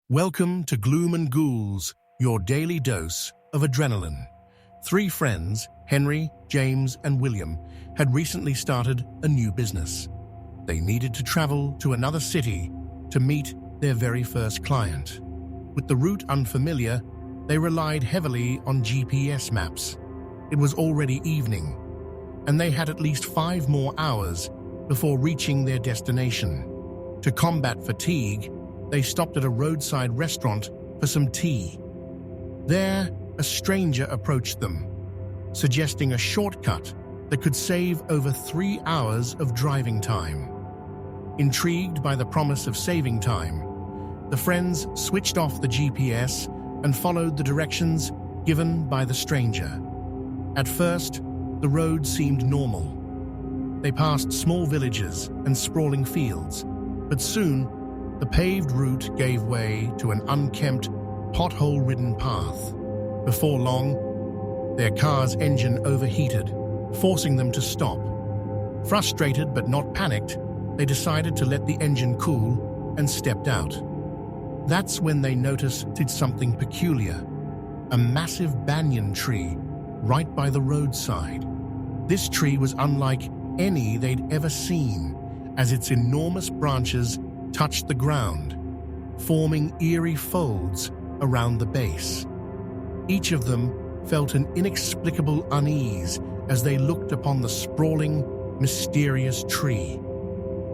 Welcome to Gloom and Ghouls, your daily dose of adrenaline. Three friends, Henry, James, and William, had recently started a new business. They needed to travel to another city to meet their very first client. With the route unfamiliar, they relied heavily on GPS maps. It was already evening, and they had at least 5 more hours before reaching their destination. To combat fatigue, they stopped at a roadside restaurant for some tea. There, a stranger approached them, suggesting a shortcut that could save over 3 hours of driving time. Intrigued by the promise of saving time, the friends switched off the GPS and followed the directions given by the stranger. At first, the road seemed normal. They passed small villages and sprawling fields, but soon the paved route gave way to an unkempt, pothole-ridden path. Before long, their car's engine overheated, forcing them to stop. Frustrated but not panicked, they decided to let the engine cool and stepped out. That's when they noticed something peculiar: a massive banyan tree right by the roadside. This tree was unlike any they'd ever seen, as its enormous branches touched the ground, forming eerie folds around the base. Each of them felt an inexplicable unease as they looked upon the sprawling, mysterious tree.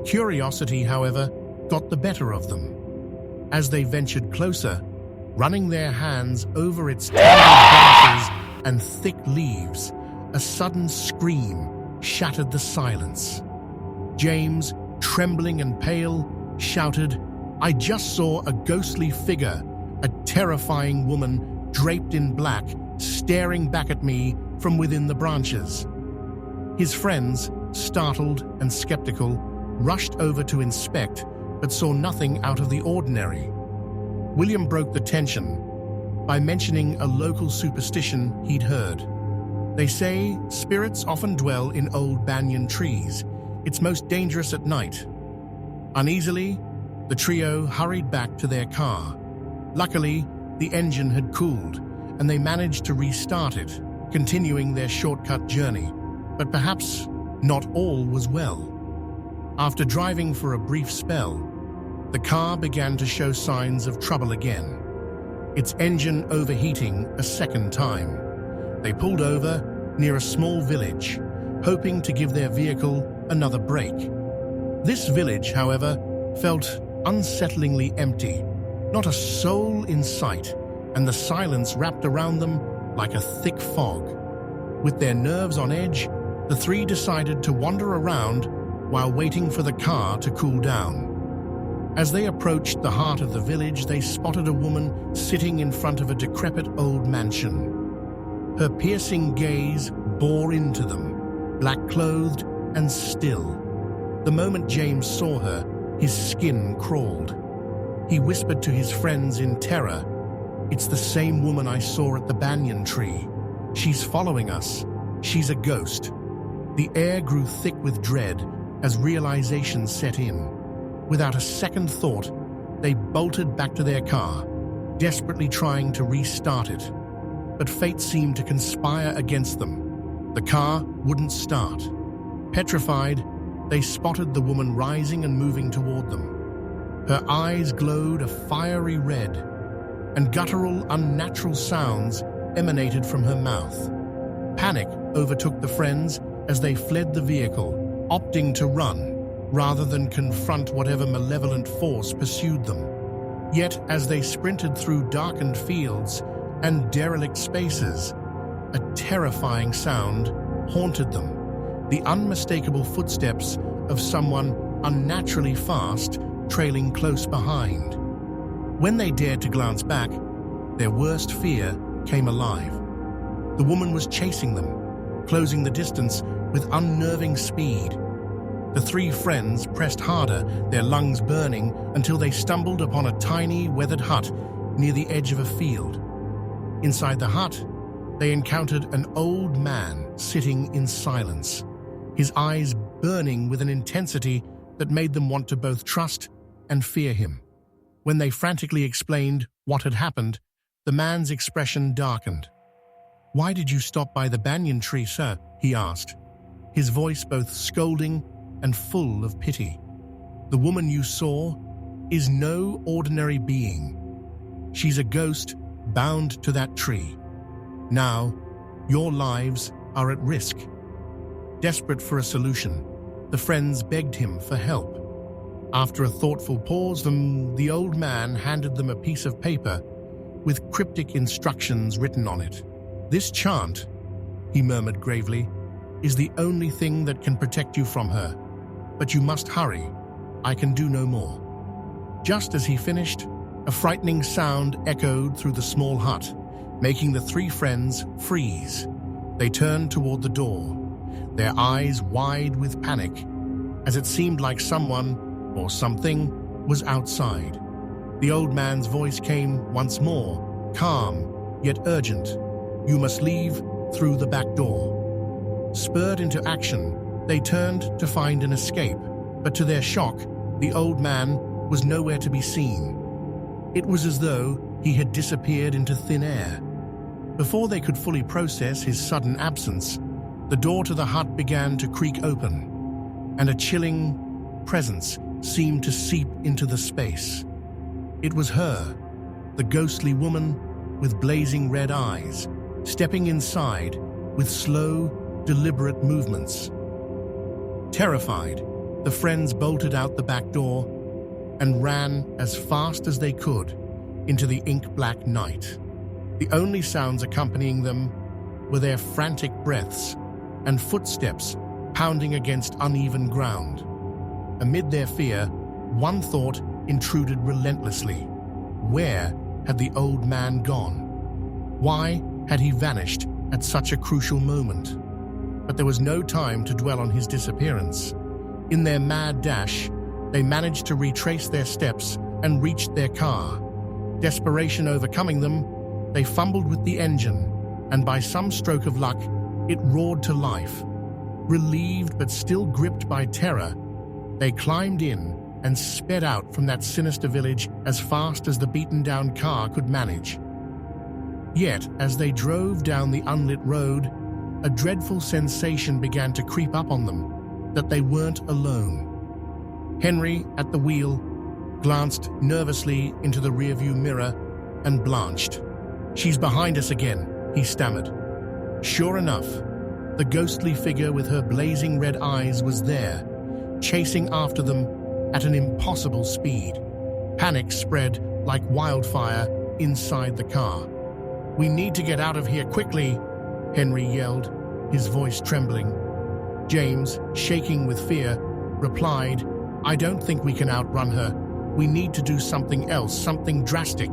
Curiosity, however, got the better of them. As they ventured closer, running their hands over its tangled branches and thick leaves, a sudden scream shattered the silence. James, trembling and pale, shouted, "I just saw a ghostly figure, a terrifying woman draped in black, staring back at me from within the branches." His friends, startled and skeptical, rushed over to inspect, but saw nothing out of the ordinary. William broke the tension by mentioning a local superstition he'd heard. "They say spirits often dwell in old banyan trees. It's most dangerous at night." Uneasily, the trio hurried back to their car. Luckily, the engine had cooled, and they managed to restart it, continuing their shortcut journey. But perhaps not all was well. After driving for a brief spell, the car began to show signs of trouble again, its engine overheating a second time. They pulled over near a small village, hoping to give their vehicle another break. This village, however, felt unsettlingly empty, not a soul in sight, and the silence wrapped around them like a thick fog. With their nerves on edge, the three decided to wander around while waiting for the car to cool down. As they approached the heart of the village, they spotted a woman sitting in front of a decrepit old mansion. Her piercing gaze bore into them, black-clothed and still. The moment James saw her, his skin crawled. He whispered to his friends in terror, "It's the same woman I saw at the banyan tree. She's following us. She's a ghost." The air grew thick with dread as realization set in. Without a second thought, they bolted back to their car, desperately trying to restart it. But fate seemed to conspire against them. The car wouldn't start. Petrified, they spotted the woman rising and moving toward them. Her eyes glowed a fiery red, and guttural, unnatural sounds emanated from her mouth. Panic overtook the friends as they fled the vehicle, opting to run rather than confront whatever malevolent force pursued them. Yet, as they sprinted through darkened fields and derelict spaces, a terrifying sound haunted them. The unmistakable footsteps of someone unnaturally fast, trailing close behind. When they dared to glance back, their worst fear came alive. The woman was chasing them, closing the distance with unnerving speed. The three friends pressed harder, their lungs burning, until they stumbled upon a tiny, weathered hut near the edge of a field. Inside the hut, they encountered an old man sitting in silence, his eyes burning with an intensity that made them want to both trust and fear him. When they frantically explained what had happened, the man's expression darkened. "Why did you stop by the banyan tree, sir?" he asked, his voice both scolding and full of pity. "The woman you saw is no ordinary being. She's a ghost bound to that tree. Now, your lives are at risk." Desperate for a solution, the friends begged him for help. After a thoughtful pause, the old man handed them a piece of paper with cryptic instructions written on it. "This chant," he murmured gravely, "is the only thing that can protect you from her. But you must hurry. I can do no more." Just as he finished, a frightening sound echoed through the small hut, making the three friends freeze. They turned toward the door, their eyes wide with panic, as it seemed like someone or something was outside. The old man's voice came once more, calm yet urgent. "You must leave through the back door." Spurred into action, they turned to find an escape, but to their shock, the old man was nowhere to be seen. It was as though he had disappeared into thin air. Before they could fully process his sudden absence, the door to the hut began to creak open, and a chilling presence seemed to seep into the space. It was her, the ghostly woman with blazing red eyes, stepping inside with slow, deliberate movements. Terrified, the friends bolted out the back door and ran as fast as they could into the ink-black night. The only sounds accompanying them were their frantic breaths and footsteps pounding against uneven ground. Amid their fear, one thought intruded relentlessly. Where had the old man gone? Why had he vanished at such a crucial moment? But there was no time to dwell on his disappearance. In their mad dash, they managed to retrace their steps and reached their car. Desperation overcoming them, they fumbled with the engine, and by some stroke of luck, it roared to life. Relieved but still gripped by terror, they climbed in and sped out from that sinister village as fast as the beaten-down car could manage. Yet, as they drove down the unlit road, a dreadful sensation began to creep up on them, that they weren't alone. Henry, at the wheel, glanced nervously into the rearview mirror and blanched. "She's behind us again," he stammered. Sure enough, the ghostly figure with her blazing red eyes was there, chasing after them at an impossible speed. Panic spread like wildfire inside the car. "We need to get out of here quickly," Henry yelled, his voice trembling. James, shaking with fear, replied, "I don't think we can outrun her. We need to do something else, something drastic."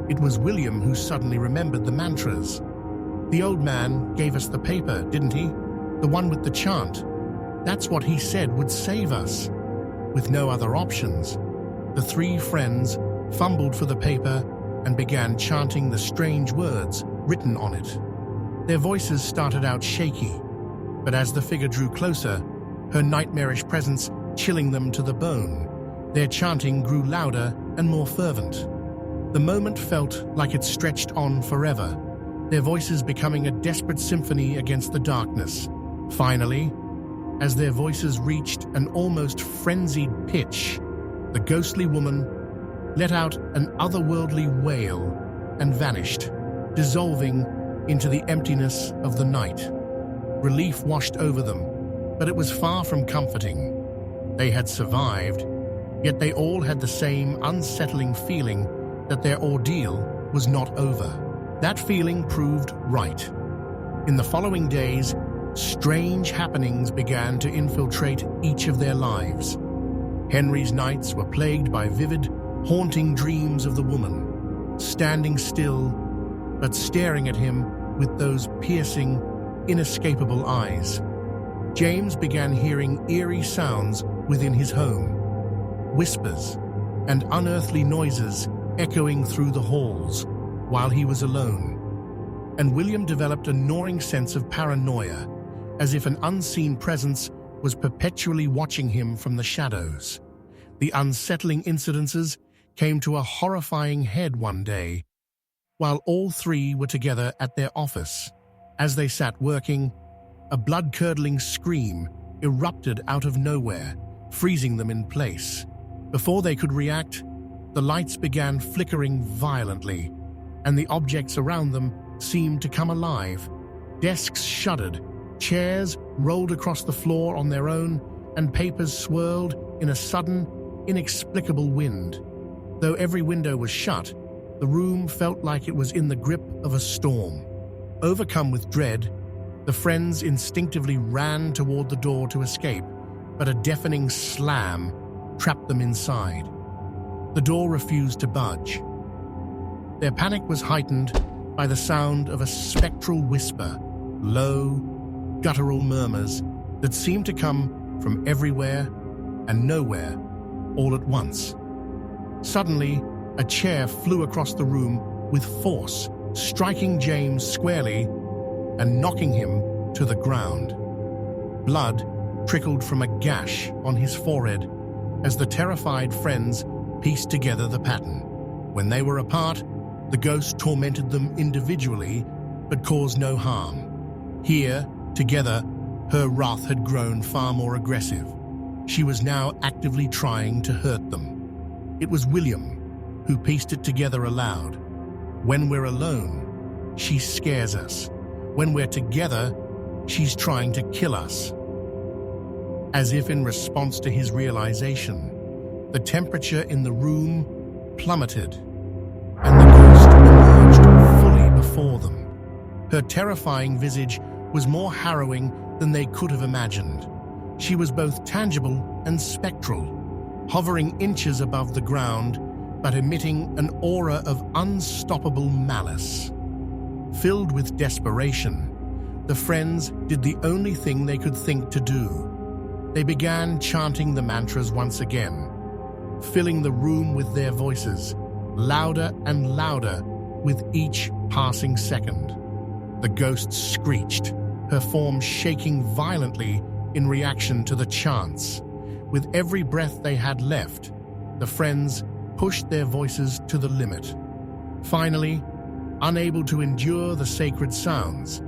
It was William who suddenly remembered the mantras. "The old man gave us the paper, didn't he? The one with the chant. That's what he said would save us." With no other options, the three friends fumbled for the paper and began chanting the strange words written on it. Their voices started out shaky, but as the figure drew closer, her nightmarish presence chilling them to the bone, their chanting grew louder and more fervent. The moment felt like it stretched on forever, their voices becoming a desperate symphony against the darkness. Finally, as their voices reached an almost frenzied pitch, the ghostly woman let out an otherworldly wail and vanished, dissolving into the emptiness of the night. Relief washed over them, but it was far from comforting. They had survived, yet they all had the same unsettling feeling that their ordeal was not over. That feeling proved right. In the following days, strange happenings began to infiltrate each of their lives. Henry's nights were plagued by vivid, haunting dreams of the woman, standing still but staring at him with those piercing, inescapable eyes. James began hearing eerie sounds within his home, whispers and unearthly noises echoing through the halls while he was alone. And William developed a gnawing sense of paranoia, as if an unseen presence was perpetually watching him from the shadows. The unsettling incidences came to a horrifying head one day, while all three were together at their office. As they sat working, a blood-curdling scream erupted out of nowhere, freezing them in place. Before they could react, the lights began flickering violently, and the objects around them seemed to come alive. Desks shuddered, chairs rolled across the floor on their own, and papers swirled in a sudden, inexplicable wind. Though every window was shut, the room felt like it was in the grip of a storm. Overcome with dread, the friends instinctively ran toward the door to escape, but a deafening slam trapped them inside. The door refused to budge. Their panic was heightened by the sound of a spectral whisper, low, guttural murmurs that seemed to come from everywhere and nowhere all at once. Suddenly, a chair flew across the room with force, striking James squarely and knocking him to the ground. Blood trickled from a gash on his forehead as the terrified friends pieced together the pattern. When they were apart, the ghost tormented them individually but caused no harm. Here, together, her wrath had grown far more aggressive. She was now actively trying to hurt them. It was William who pieced it together aloud. When we're alone, she scares us. When we're together, she's trying to kill us. As if in response to his realization, the temperature in the room plummeted, and the ghost emerged fully before them. Her terrifying visage was more harrowing than they could have imagined. She was both tangible and spectral, hovering inches above the ground, but emitting an aura of unstoppable malice. Filled with desperation, the friends did the only thing they could think to do. They began chanting the mantras once again, filling the room with their voices, louder and louder with each passing second. The ghost screeched, her form shaking violently in reaction to the chants. With every breath they had left, the friends pushed their voices to the limit. Finally, unable to endure the sacred sounds,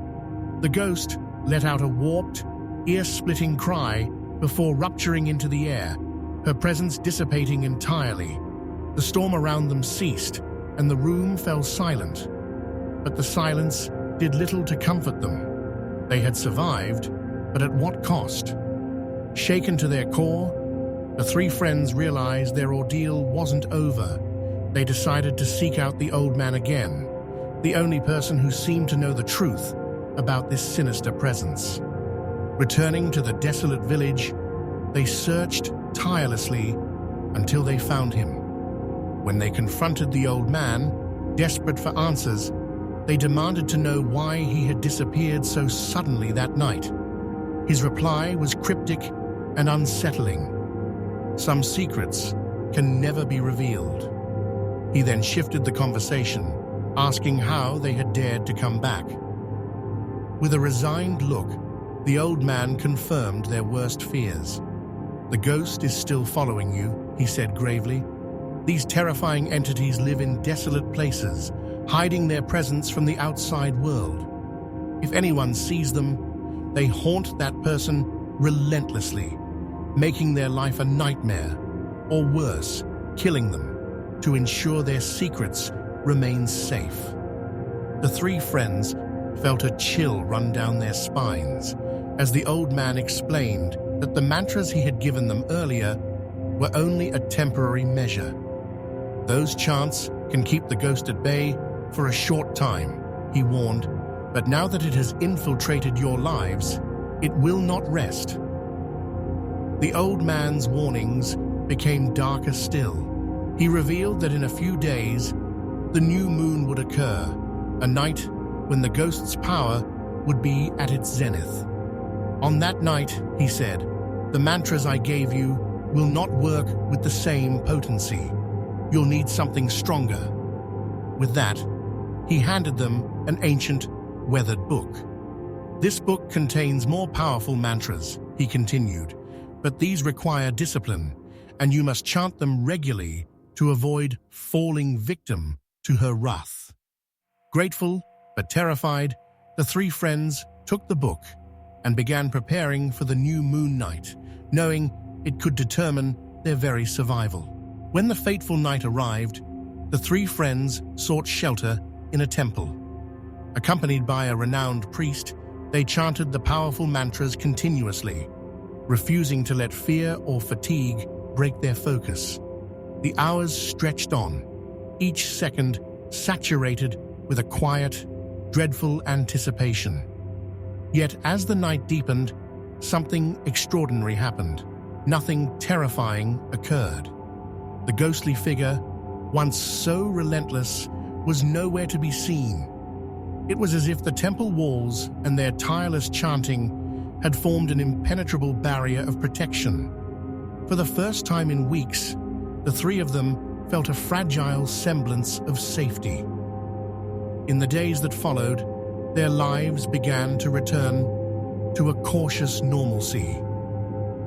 the ghost let out a warped, ear-splitting cry before rupturing into the air, her presence dissipating entirely. The storm around them ceased, and the room fell silent. But the silence did little to comfort them. They had survived, but at what cost? Shaken to their core, the three friends realized their ordeal wasn't over. They decided to seek out the old man again, the only person who seemed to know the truth about this sinister presence. Returning to the desolate village, they searched tirelessly until they found him. When they confronted the old man, desperate for answers, they demanded to know why he had disappeared so suddenly that night. His reply was cryptic and unsettling. Some secrets can never be revealed. He then shifted the conversation, asking how they had dared to come back. With a resigned look, the old man confirmed their worst fears. "The ghost is still following you," he said gravely. "These terrifying entities live in desolate places, hiding their presence from the outside world. If anyone sees them, they haunt that person relentlessly, making their life a nightmare, or worse, killing them, to ensure their secrets remain safe." The three friends felt a chill run down their spines as the old man explained that the mantras he had given them earlier were only a temporary measure. "Those chants can keep the ghost at bay for a short time," he warned, "but now that it has infiltrated your lives, it will not rest." The old man's warnings became darker still. He revealed that in a few days, the new moon would occur, a night when the ghost's power would be at its zenith. "On that night," he said, "the mantras I gave you will not work with the same potency. You'll need something stronger." With that, he handed them an ancient, weathered book. "This book contains more powerful mantras," he continued, "but these require discipline, and you must chant them regularly to avoid falling victim to her wrath. Grateful but terrified, the three friends took the book and began preparing for the new moon night, knowing it could determine their very survival. When the fateful night arrived, the three friends sought shelter in a temple. Accompanied by a renowned priest, they chanted the powerful mantras continuously, refusing to let fear or fatigue break their focus. The hours stretched on, each second saturated with a quiet, dreadful anticipation. Yet as the night deepened, something extraordinary happened. Nothing terrifying occurred. The ghostly figure, once so relentless, was nowhere to be seen. It was as if the temple walls and their tireless chanting had formed an impenetrable barrier of protection. For the first time in weeks, the three of them felt a fragile semblance of safety. In the days that followed, their lives began to return to a cautious normalcy.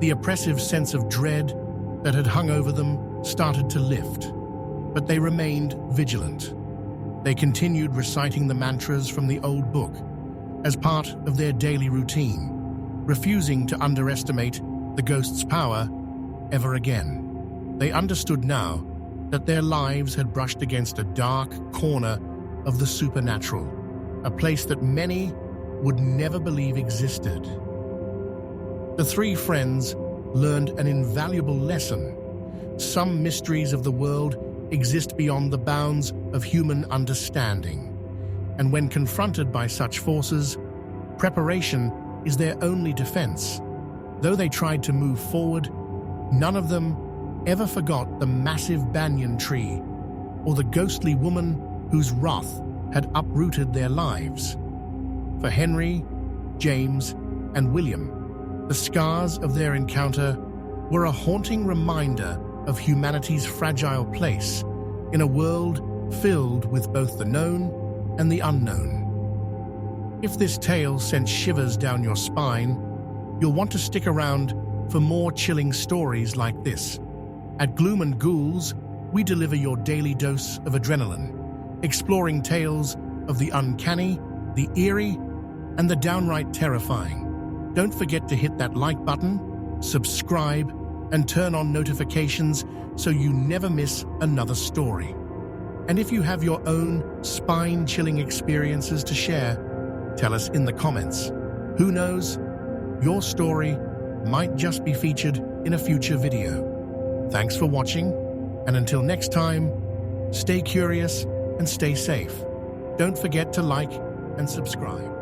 The oppressive sense of dread that had hung over them started to lift, but they remained vigilant. They continued reciting the mantras from the old book as part of their daily routine, refusing to underestimate the ghost's power ever again. They understood now that their lives had brushed against a dark corner of the supernatural, a place that many would never believe existed. The three friends learned an invaluable lesson. Some mysteries of the world exist beyond the bounds of human understanding, and when confronted by such forces, preparation is their only defense. Though they tried to move forward, none of them ever forgot the massive banyan tree or the ghostly woman whose wrath had uprooted their lives. For Henry, James, and William, the scars of their encounter were a haunting reminder of humanity's fragile place in a world filled with both the known and the unknown. If this tale sent shivers down your spine, you'll want to stick around for more chilling stories like this. At Gloom and Ghouls, we deliver your daily dose of adrenaline, exploring tales of the uncanny, the eerie, and the downright terrifying. Don't forget to hit that like button, subscribe, and turn on notifications so you never miss another story. And if you have your own spine-chilling experiences to share, tell us in the comments. Who knows, your story might just be featured in a future video. Thanks for watching, and until next time, stay curious and stay safe. Don't forget to like and subscribe.